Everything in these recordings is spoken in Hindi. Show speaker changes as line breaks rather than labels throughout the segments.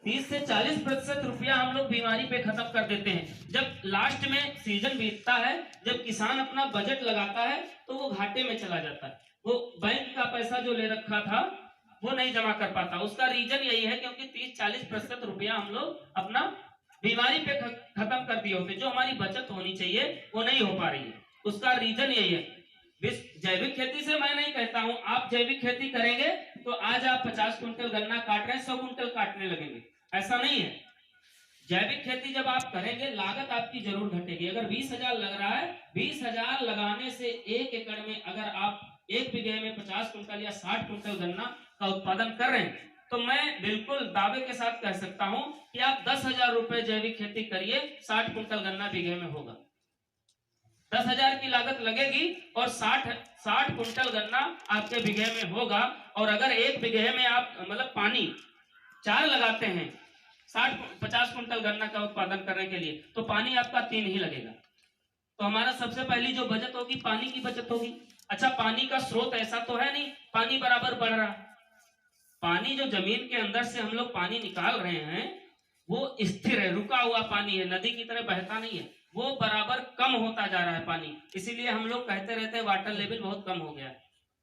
30 से 40% रुपया हम लोग बीमारी पे खत्म कर देते हैं। जब लास्ट में सीजन बीतता है, जब किसान अपना बजट लगाता है तो वो घाटे में चला जाता है। वो बैंक का पैसा जो ले रखा था वो नहीं जमा कर पाता। उसका रीजन यही है क्योंकि 30-40% रुपया हम लोग अपना बीमारी पे खत्म कर दिए होते। जो हमारी बचत होनी चाहिए वो नहीं हो पा रही है, उसका रीजन यही है। जैविक खेती से मैं नहीं कहता हूं आप जैविक खेती करेंगे तो आज आप 50 कुंटल गन्ना काट रहे हैं, 100 कुंटल काटने लगेंगे, ऐसा नहीं है। जैविक खेती जब आप करेंगे लागत आपकी जरूर घटेगी। अगर 20,000 लग रहा है, 20,000 लगाने से 1 एकड़ में अगर आप 1 बीघे में 50 कुंटल या 60 कुंटल गन्ना का उत्पादन कर रहे हैं तो मैं बिल्कुल दावे के साथ कह सकता हूं कि आप 10,000 रुपए जैविक खेती करिए, 60 कुंटल गन्ना बीघे में होगा। 10,000 की लागत लगेगी और 60 कुंटल गन्ना आपके बीघे में होगा। और अगर 1 बीघे में आप मतलब पानी 4 लगाते हैं 50 कुंटल गन्ना का उत्पादन करने के लिए तो पानी आपका 3 ही लगेगा। तो हमारा सबसे पहली जो बचत होगी पानी की बचत होगी। अच्छा, पानी का स्रोत ऐसा तो है नहीं पानी बराबर बढ़ रहा। पानी जो जमीन के अंदर से हम लोग पानी निकाल रहे हैं वो स्थिर है, रुका हुआ पानी है, नदी की तरह बहता नहीं है, वो बराबर कम होता जा रहा है पानी। इसीलिए हम लोग कहते रहते हैं वाटर लेवल बहुत कम हो गया।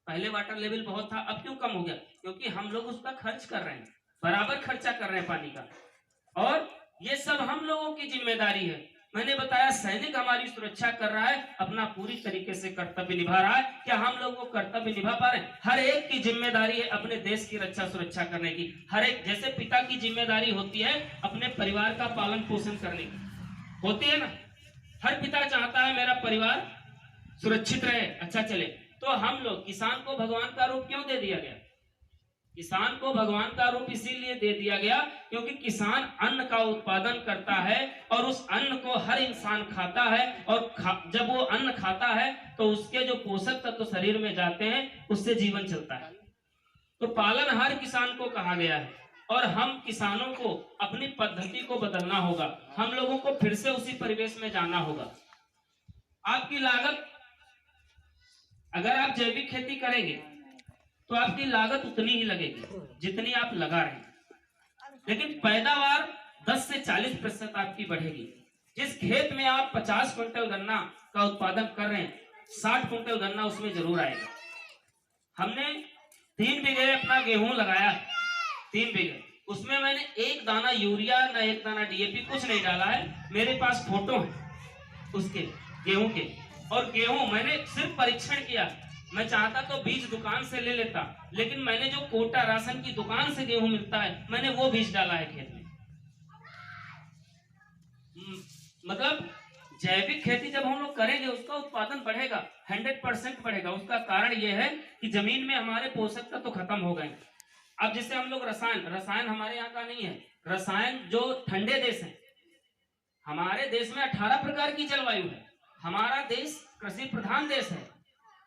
पहले वाटर लेवल बहुत था, अब क्यों कम हो गया? क्योंकि हम लोग उसका खर्च कर रहे हैं, बराबर खर्चा कर रहे हैं पानी का। और ये सब हम लोगों की जिम्मेदारी है। मैंने बताया सैनिक हमारी सुरक्षा कर रहा है, अपना पूरी तरीके से कर्तव्य निभा रहा है। क्या हम लोग वो कर्तव्य निभा पा रहे हैं? हर एक की जिम्मेदारी है अपने देश की रक्षा सुरक्षा करने की। हर एक, जैसे पिता की जिम्मेदारी होती है अपने परिवार का पालन पोषण करने की, होती है ना। हर पिता चाहता है मेरा परिवार सुरक्षित रहे, अच्छा चले। तो हम लोग किसान को भगवान का रूप क्यों दे दिया गया? किसान को भगवान का रूप इसीलिए दे दिया गया क्योंकि किसान अन्न का उत्पादन करता है और उस अन्न को हर इंसान खाता है। और जब वो अन्न खाता है तो उसके जो पोषक तत्व शरीर में जाते हैं उससे जीवन चलता है। तो पालनहार किसान को कहा गया है और हम किसानों को अपनी पद्धति को बदलना होगा। हम लोगों को फिर से उसी परिवेश में जाना होगा। आपकी लागत, अगर आप जैविक खेती करेंगे तो आपकी लागत उतनी ही लगेगी जितनी आप लगा रहे हैं, लेकिन पैदावार 10 से 40% आपकी बढ़ेगी। जिस खेत में आप 50 कुंटल गन्ना का उत्पादन कर रहे हैं 60 कुंटल गन्ना उसमें जरूर आएगा। हमने 3 बीघे अपना गेहूं लगाया, 3 बीघे, उसमें मैंने एक दाना यूरिया न एक दाना डीएपी कुछ नहीं डाला है। मेरे पास फोटो है उसके गेहूं के, और गेहूं मैंने सिर्फ परीक्षण किया। मैं चाहता तो बीज दुकान से ले लेता, लेकिन मैंने जो कोटा राशन की दुकान से गेहूं मिलता है मैंने वो बीज डाला है खेत में। मतलब जैविक खेती जब हम लोग करेंगे उसका उत्पादन बढ़ेगा, 100% बढ़ेगा। उसका कारण यह है कि जमीन में हमारे पोषक तत्व तो खत्म हो गए। अब जैसे हम लोग रसायन हमारे यहाँ का नहीं है। रसायन जो ठंडे देश है, हमारे देश में 18 प्रकार की जलवायु है। हमारा देश कृषि प्रधान देश है।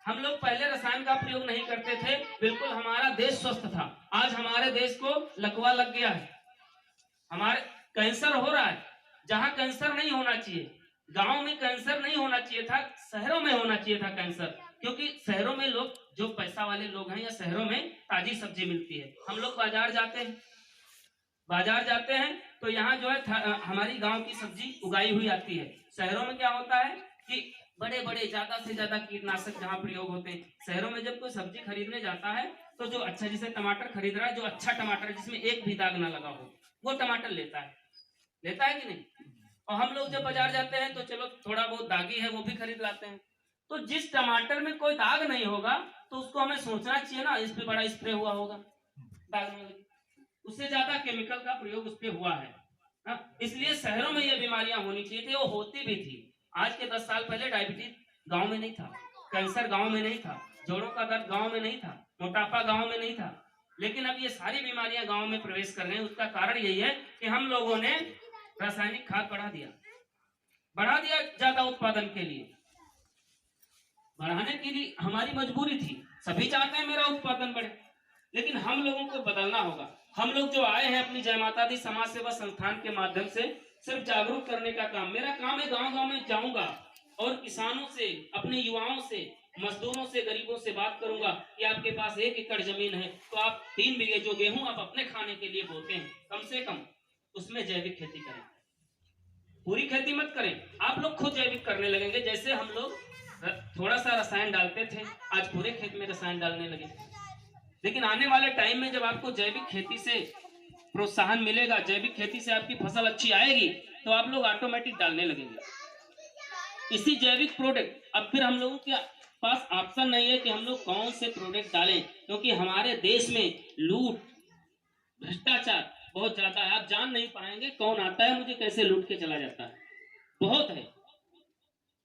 हम लोग पहले रसायन का प्रयोग नहीं करते थे, बिल्कुल हमारा देश स्वस्थ था। आज हमारे देश को लकवा लग गया है, हमारे कैंसर हो रहा है जहां कैंसर नहीं होना चाहिए। गांव में कैंसर नहीं होना चाहिए था, शहरों में होना चाहिए था कैंसर। क्योंकि शहरों में लोग, जो पैसा वाले लोग हैं या शहरों में ताजी सब्जी मिलती है। हम लोग बाजार जाते हैं तो यहाँ जो है हमारी गांव की सब्जी उगाई हुई आती है। शहरों में क्या होता है कि बड़े बड़े ज्यादा से ज्यादा कीटनाशक जहाँ प्रयोग होते हैं। शहरों में जब कोई सब्जी खरीदने जाता है तो जो अच्छा, जैसे टमाटर खरीद रहा है, जो अच्छा टमाटर जिसमें एक भी दाग ना लगा हो वो टमाटर लेता है कि नहीं। और हम लोग जब बाजार जाते हैं तो चलो थोड़ा बहुत दागी है वो भी खरीद लाते हैं। तो जिस टमाटर में कोई दाग नहीं होगा तो उसको हमें सोचना चाहिए ना इस पे बड़ा स्प्रे हुआ होगा, दाग नहीं लगी, उससे ज्यादा केमिकल का प्रयोग उस पे हुआ है। इसलिए शहरों में ये बीमारियां होनी चाहिए थी, वो होती भी थी। आज के 10 साल पहले डायबिटीज गांव में नहीं था, कैंसर गांव में नहीं था, जोड़ों का दर्द गांव में नहीं था, मोटापा गांव में नहीं था। लेकिन अब ये सारी बीमारियां गांव में प्रवेश कर रही हैं। उसका कारण यही है कि हम लोगों ने रासायनिक खाद बढ़ा दिया ज्यादा उत्पादन के लिए। बढ़ाने के लिए हमारी मजबूरी थी, सभी चाहते हैं मेरा उत्पादन बढ़े, लेकिन हम लोगों को बदलना होगा। हम लोग जो आए हैं अपनी जय माता दी समाज सेवा संस्थान के माध्यम से सिर्फ जागरूक करने का काम, मेरा काम है। गांव गांव में जाऊंगा और किसानों से, अपने युवाओं से, मजदूरों से, गरीबों से बात करूंगा कि आपके पास 1 एकड़ जमीन है तो आप 3 बीघे जो गेहूं आप अपने खाने के लिए बोते हैं, कम से कम उसमें जैविक खेती करें। पूरी खेती मत करें, आप लोग खुद जैविक करने लगेंगे। जैसे हम लोग थोड़ा सा रसायन डालते थे, आज पूरे खेत में रसायन डालने लगे। लेकिन आने वाले टाइम में जब आपको जैविक खेती से प्रोत्साहन मिलेगा, जैविक खेती से आपकी फसल अच्छी आएगी, तो आप लोग ऑटोमेटिक डालने लगेंगे इसी जैविक प्रोडक्ट। अब फिर हम लोगों के पास ऑप्शन नहीं है कि हम लोग कौन से प्रोडक्ट डालें, क्योंकि हमारे देश में लूट भ्रष्टाचार बहुत ज्यादा है। आप जान नहीं पाएंगे कौन आता है मुझे कैसे लूट के चला जाता है, बहुत है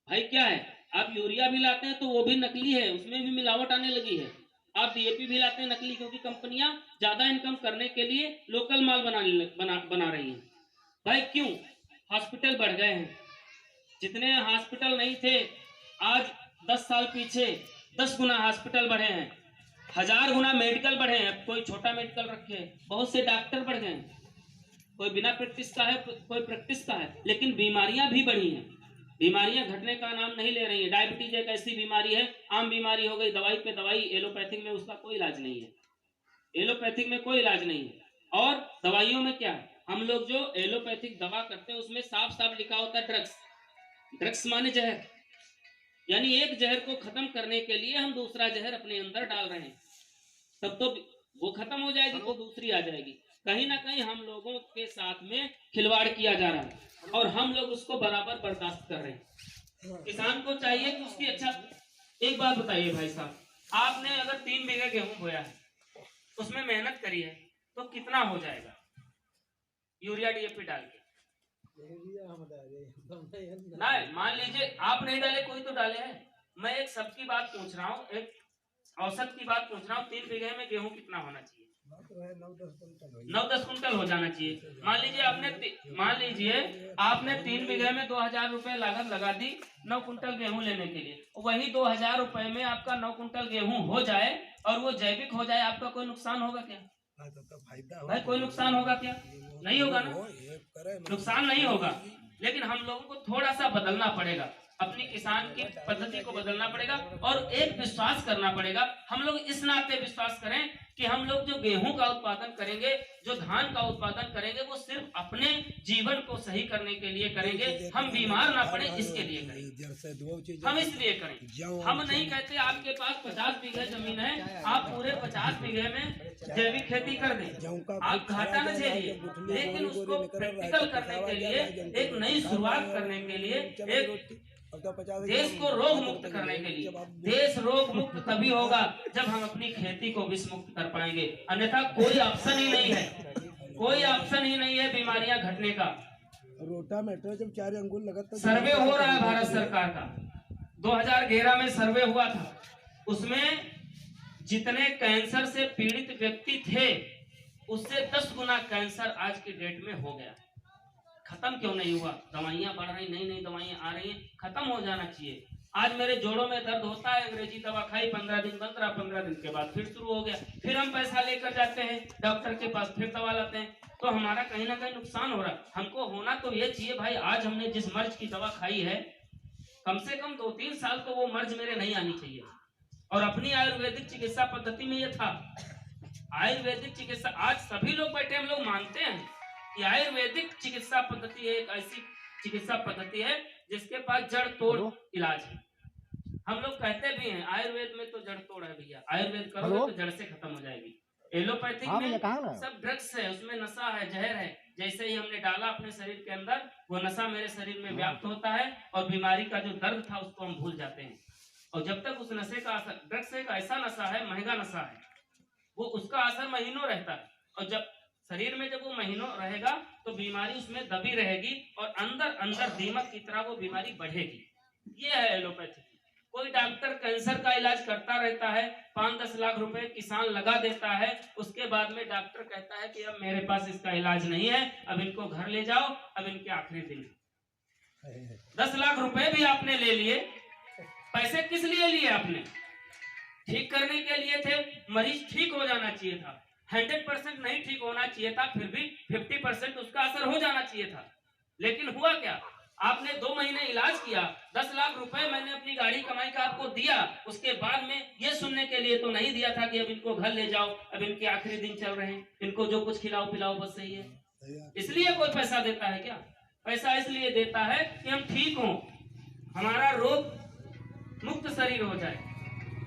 भाई। क्या है, आप यूरिया भी लाते हैं तो वो भी नकली है, उसमें भी मिलावट आने लगी है। आप डीएपी भी लाते हैं नकली, क्योंकि कंपनियां ज्यादा इनकम करने के लिए लोकल माल बना रही हैं। भाई क्यों? हॉस्पिटल बढ़ गए हैं, जितने हॉस्पिटल नहीं थे आज 10 साल पीछे 10 गुना हॉस्पिटल बढ़े हैं, 1000 गुना मेडिकल बढ़े हैं। कोई छोटा मेडिकल रखे, बहुत से डॉक्टर बढ़ गए हैं, कोई बिना प्रैक्टिस का है कोई प्रैक्टिस का है, लेकिन बीमारियां भी बढ़ी हैं। बीमारियां घटने का नाम नहीं ले रही है। डायबिटीज एक ऐसी बीमारी है, आम बीमारी हो गई, दवाई पे दवाई। एलोपैथिक में उसका कोई इलाज नहीं है, एलोपैथिक में कोई इलाज नहीं है। और दवाइयों में क्या है, हम लोग जो एलोपैथिक दवा करते हैं उसमें साफ साफ लिखा होता है ड्रग्स। ड्रग्स माने जहर, यानी एक जहर को खत्म करने के लिए हम दूसरा जहर अपने अंदर डाल रहे हैं। तब तो वो खत्म हो जाएगी तो दूसरी आ जाएगी। कहीं ना कहीं हम लोगों के साथ में खिलवाड़ किया जा रहा है और हम लोग उसको बराबर बर्दाश्त कर रहे हैं। किसान को चाहिए कि उसकी अच्छा। एक बात बताइए भाई साहब, आपने अगर 3 बीघे गेहूं बोया है, उसमें मेहनत करी है, तो कितना हो जाएगा यूरिया डीएपी डाल के? नहीं, मान लीजिए आप नहीं डाले, कोई तो डाले है। मैं एक सबकी बात पूछ रहा हूँ, एक औसत की बात पूछ रहा हूँ। 3 बीघे में गेहूं कितना होना चाहिए? 9-10 कुंटल हो जाना चाहिए। मान लीजिए आपने 3 बीघे में 2000 रुपए लागत लगा दी 9 कुंटल गेहूं लेने के लिए। वही 2000 रुपए में आपका 9 कुंटल गेहूं हो जाए और वो जैविक हो जाए, आपका कोई नुकसान होगा क्या? भाई कोई नुकसान होगा क्या? नहीं होगा ना, नुकसान नहीं होगा। लेकिन हम लोगों को थोड़ा सा बदलना पड़ेगा, अपनी किसान की पद्धति को बदलना पड़ेगा और एक विश्वास करना पड़ेगा। हम लोग इस नाते विश्वास करें कि हम लोग जो गेहूं का उत्पादन करेंगे, जो धान का उत्पादन करेंगे, वो सिर्फ अपने जीवन को सही करने के लिए करेंगे। हम बीमार ना पड़े इसके लिए करेंगे, हम इसलिए करें। हम नहीं कहते आपके पास 50 बीघे जमीन है, आप पूरे 50 बीघे में जैविक खेती कर दें, आप घाटा न झेलिए। लेकिन उसको प्रैक्टिकल करने के लिए, एक नई शुरुआत करने के लिए, एक देश को रोग मुक्त करने के लिए, देश रोग मुक्त तभी होगा जब हम अपनी खेती को विष मुक्त कर पाएंगे। अन्यथा कोई ऑप्शन ही नहीं है, कोई ऑप्शन ही नहीं है बीमारियां घटने का।
रोटावेटर जब 4 अंगुल लगा तो
सर्वे हो रहा है भारत सरकार का, 2011 में सर्वे हुआ था। उसमें जितने कैंसर से पीड़ित व्यक्ति थे उससे 10 गुना कैंसर आज की डेट में हो गया। खत्म क्यों नहीं हुआ? दवाइयां बढ़ रही, नई नई दवाइयां आ रही हैं, खत्म हो जाना चाहिए। आज मेरे जोड़ों में दर्द होता है, अंग्रेजी दवा खाई, 15 दिन बंद रहा, 15 दिन के बाद फिर शुरू हो गया। फिर हम पैसा लेकर जाते हैं डॉक्टर के पास, फिर दवा लाते हैं, तो हमारा कहीं ना कहीं नुकसान हो रहा है। हमको होना तो ये चाहिए भाई, आज हमने जिस मर्ज की दवा खाई है, कम से कम 2-3 साल तो वो मर्ज मेरे नहीं आनी चाहिए। और अपनी आयुर्वेदिक चिकित्सा पद्धति में ये था। आयुर्वेदिक चिकित्सा, आज सभी लोग बैठे हम लोग मानते हैं कि आयुर्वेदिक चिकित्सा पद्धति एक ऐसी चिकित्सा पद्धति है जिसके पास जड़ तोड़ इलाज है। हम लोग कहते भी हैं आयुर्वेद में तो जड़ तोड़ है भैया, आयुर्वेद करोगे तो जड़ से खत्म हो जाएगी। एलोपैथिक में सब ड्रग्स है, उसमें नशा है, जहर है। जैसे ही हमने डाला अपने शरीर के अंदर, वो नशा मेरे शरीर में व्याप्त होता है और बीमारी का जो दर्द था उसको हम भूल जाते हैं। और जब तक उस नशे का असर, ड्रग्स एक ऐसा नशा है, महंगा नशा है, वो उसका असर महीनों रहता है। और जब शरीर में जब वो महीनों रहेगा तो बीमारी उसमें दबी रहेगी और अंदर अंदर दीमक की तरह वो बीमारी बढ़ेगी। ये है एलोपैथी। कोई डॉक्टर कैंसर का इलाज करता रहता है, 5-10 लाख रुपए किसान लगा देता है, उसके बाद में डॉक्टर कहता है कि अब मेरे पास इसका इलाज नहीं है, अब इनको घर ले जाओ, अब इनके आखिरी दिन। 10 लाख रुपए भी आपने ले लिए, पैसे किस लिए लिए आपने? ठीक करने के लिए थे, मरीज ठीक हो जाना चाहिए था। 100% नहीं ठीक होना चाहिए था, फिर भी 50% उसका असर हो जाना चाहिए था। लेकिन हुआ क्या? आपने 2 महीने इलाज किया, 10 लाख रुपए मैंने अपनी गाड़ी कमाई का आपको दिया, उसके बाद में ये सुनने के लिए तो नहीं दिया था कि अब इनको घर ले जाओ, अब इनके आखिरी दिन चल रहे हैं, इनको जो कुछ खिलाओ पिलाओ बस सही है। इसलिए कोई पैसा देता है क्या? पैसा इसलिए देता है कि हम ठीक हों, हमारा रोग मुक्त शरीर हो जाए।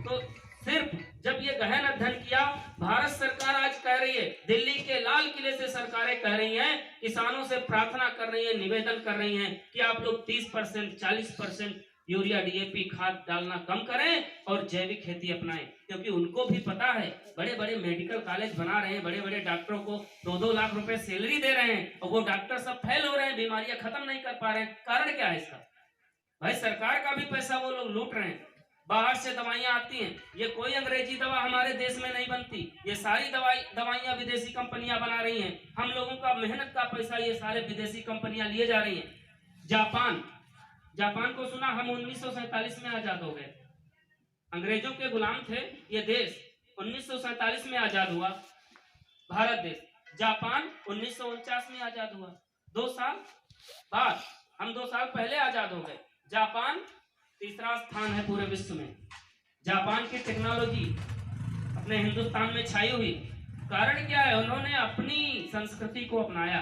तो सिर्फ जब ये गहन अध्ययन किया, भारत सरकार आज कह रही है, दिल्ली के लाल किले से सरकारें कह रही हैं, किसानों से प्रार्थना कर रही है, निवेदन कर रही हैं कि आप लोग 30% 40% यूरिया डीएपी खाद डालना कम करें और जैविक खेती अपनाएं। क्योंकि उनको भी पता है, बड़े बड़े मेडिकल कॉलेज बना रहे हैं, बड़े बड़े डॉक्टरों को 2-2 लाख रुपए सैलरी दे रहे हैं और वो डॉक्टर सब फेल हो रहे हैं, बीमारियां खत्म नहीं कर पा रहे हैं। कारण क्या है इसका? भाई सरकार का भी पैसा वो लोग लूट रहे हैं। बाहर से दवाइयां आती हैं, ये कोई अंग्रेजी दवा हमारे देश में नहीं बनती, ये सारी दवाइयां विदेशी कंपनियां बना रही हैं। हम लोगों का मेहनत का पैसा ये सारे विदेशी कंपनियां लिए जा रही हैं। जापान को सुना, हम 1947 में आजाद हो गए, अंग्रेजों के गुलाम थे ये देश। 1947 में आजाद हुआ भारत देश। जापान 1949 में आजाद हुआ, 2 साल बाद। हम 2 साल पहले आजाद हो गए। जापान तीसरा स्थान है पूरे विश्व में। जापान की टेक्नोलॉजी अपने हिंदुस्तान में छाई हुई। कारण क्या है? उन्होंने अपनी संस्कृति को अपनाया।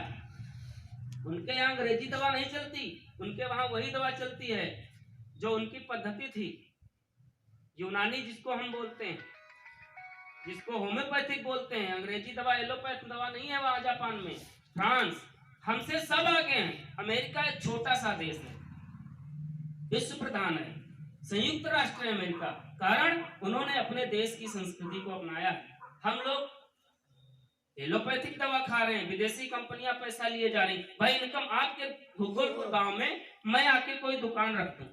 उनके यहाँ अंग्रेजी दवा नहीं चलती, उनके वहां वही दवा चलती है जो उनकी पद्धति थी, यूनानी जिसको हम बोलते हैं, जिसको होम्योपैथिक बोलते हैं। अंग्रेजी दवा एलोपैथ दवा नहीं है वहां जापान में। फ्रांस हमसे सब आगे हैं। अमेरिका एक छोटा सा देश है, विश्व प्रधान है, संयुक्त राष्ट्र है अमेरिका। कारण उन्होंने अपने देश की संस्कृति को अपनाया। हम लोग एलोपैथिक दवा खा रहे हैं, विदेशी कंपनियां पैसा लिए जा रही। भाई इनकम आपके घुग्गुलपुर गांव में मैं आके कोई दुकान रख दूं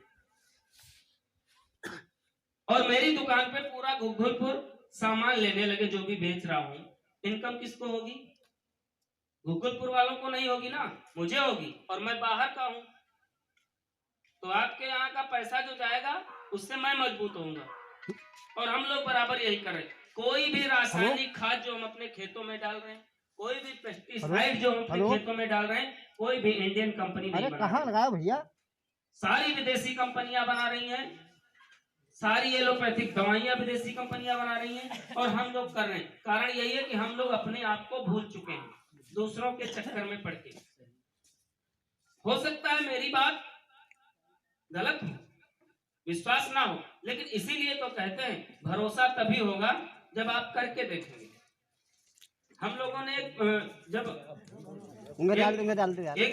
और मेरी दुकान पे पूरा घुग्गुलपुर सामान लेने लगे, जो भी बेच रहा हूं, इनकम किसको होगी? घुग्गुलपुर वालों को नहीं होगी ना, मुझे होगी। और मैं बाहर का हूं, तो आपके यहाँ का पैसा जो जाएगा उससे मैं मजबूत होऊंगा। और हम लोग बराबर यही करें। कोई भी रासायनिक खाद जो हम अपने खेतों में डाल रहे हैं, कोई भी पेस्टिसाइड जो हम अपने खेतों में डाल रहे हैं, कोई भी इंडियन कंपनी नहीं बना रही।
लगाया भैया?
सारी विदेशी कंपनियां बना रही हैं, सारी एलोपैथिक दवाइयां विदेशी कंपनियां बना रही हैं और हम लोग कर रहे हैं। कारण यही है कि हम लोग अपने आप को भूल चुके हैं, दूसरों के चक्कर में पड़ के। हो सकता है मेरी बात गलत हो, विश्वास ना हो, लेकिन इसीलिए तो कहते हैं भरोसा तभी होगा जब आप करके देखेंगे। हम लोगों ने एक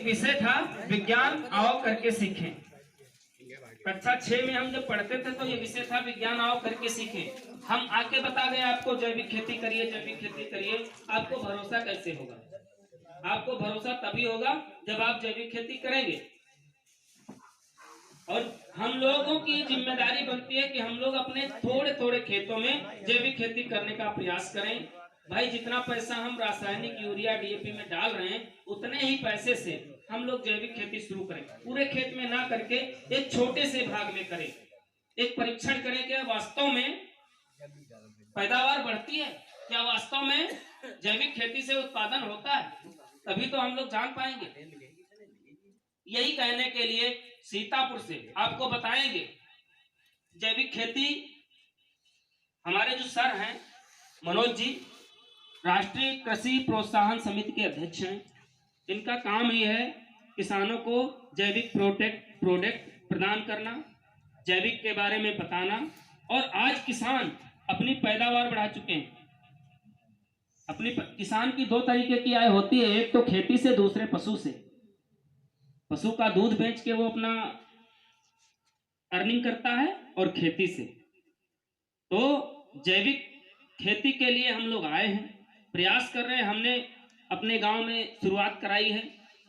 विषय था विज्ञान आओ करके सीखें। कक्षा 6 में हम जब पढ़ते थे तो ये विषय था विज्ञान आओ करके सीखें। हम आके बता गए आपको जैविक खेती करिए, जैविक खेती करिए। आपको भरोसा कैसे होगा? आपको भरोसा तभी होगा जब आप जैविक खेती करेंगे। और हम लोगों की जिम्मेदारी बनती है कि हम लोग अपने थोड़े थोड़े खेतों में जैविक खेती करने का प्रयास करें। भाई जितना पैसा हम रासायनिक यूरिया डीएपी में डाल रहे हैं, उतने ही पैसे से हम लोग जैविक खेती शुरू करें। पूरे खेत में ना करके एक छोटे से भाग में करें, एक परीक्षण करें कि वास्तव में पैदावार बढ़ती है, क्या वास्तव में जैविक खेती से उत्पादन होता है, तभी तो हम लोग जान पाएंगे। यही कहने के लिए सीतापुर से आपको बताएंगे जैविक खेती। हमारे जो सर हैं मनोज जी, राष्ट्रीय कृषि प्रोत्साहन समिति के अध्यक्ष हैं। इनका काम ये है किसानों को जैविक प्रोडक्ट प्रदान करना, जैविक के बारे में बताना। और आज किसान अपनी पैदावार बढ़ा चुके हैं। अपनी किसान की 2 तरीके की आय होती है, एक तो खेती से, दूसरे पशु से। पशु का दूध बेच के वो अपना अर्निंग करता है और खेती से। तो जैविक खेती के लिए हम लोग आए हैं, प्रयास कर रहे हैं। हमने अपने गांव में शुरुआत कराई है,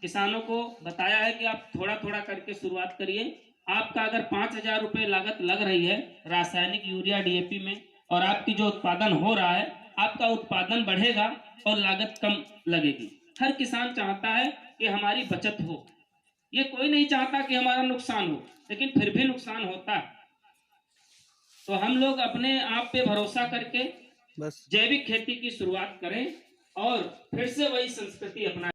किसानों को बताया है कि आप थोड़ा थोड़ा करके शुरुआत करिए। आपका अगर 5,000 रुपये लागत लग रही है रासायनिक यूरिया डीएपी में और आपकी जो उत्पादन हो रहा है, आपका उत्पादन बढ़ेगा और लागत कम लगेगी। हर किसान चाहता है कि हमारी बचत हो, ये कोई नहीं चाहता कि हमारा नुकसान हो, लेकिन फिर भी नुकसान होता है। तो हम लोग अपने आप पे भरोसा करके बस जैविक खेती की शुरुआत करें और फिर से वही संस्कृति अपना